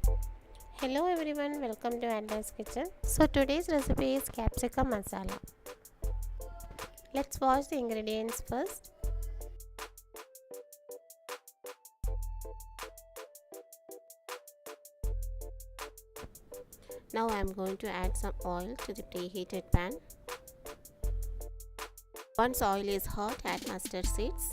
Hello everyone, welcome to Adlax Kitchen. So today's recipe is Capsicum Masala. Let's watch the ingredients first. Now I am going to add some oil to the preheated pan. Once oil is hot, add mustard seeds.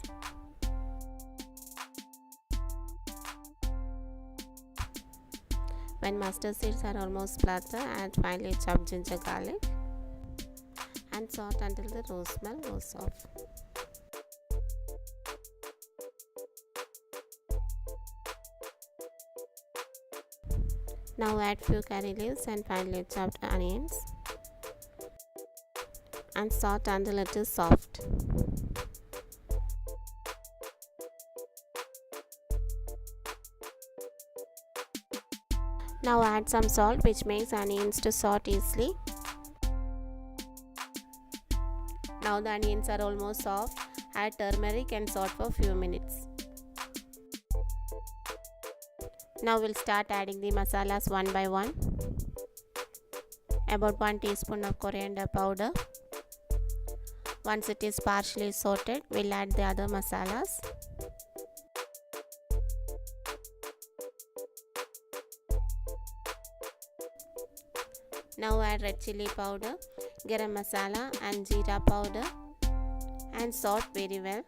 When mustard seeds are almost splatter, add finely chopped ginger garlic and saute until the rose smell goes off. Now add few curry leaves and finely chopped onions and saute until it is soft. Now add some salt which makes onions to saute easily. Now the onions are almost soft, add turmeric and saute for few minutes. Now we'll start adding the masalas one by one. About 1 teaspoon of coriander powder. Once it is partially sauteed, we'll add the other masalas. Now add red chili powder, garam masala and jeera powder and saute very well.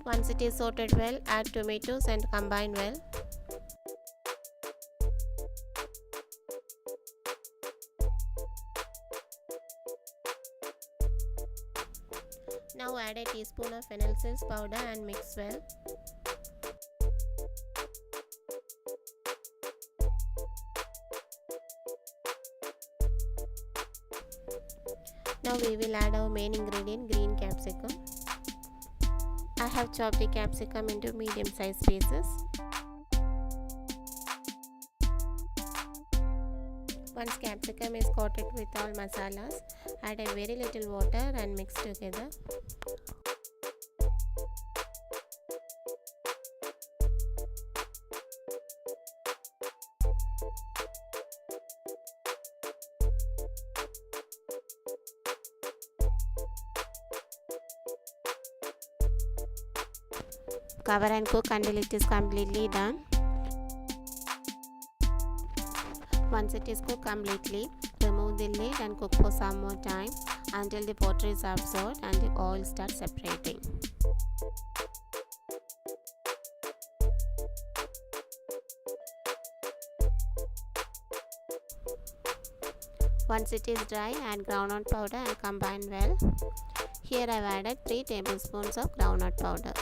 Once it is sauteed well, add tomatoes and combine well. Now add a teaspoon of fennel seeds powder and mix well. Now we will add our main ingredient, green capsicum. I have chopped the capsicum into medium-sized pieces. Once capsicum is coated with all masalas, add a very little water and mix together. Cover and cook until it is completely done. Once it is cooked completely, remove the lid and cook for some more time until the water is absorbed and the oil starts separating. Once it is dry, add groundnut powder and combine well. Here I have added 3 tablespoons of groundnut powder.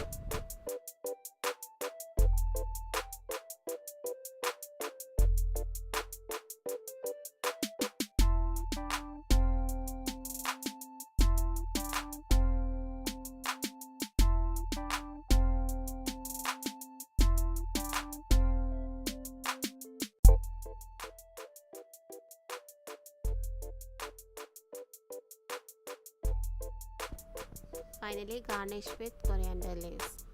Finally, garnish with coriander leaves.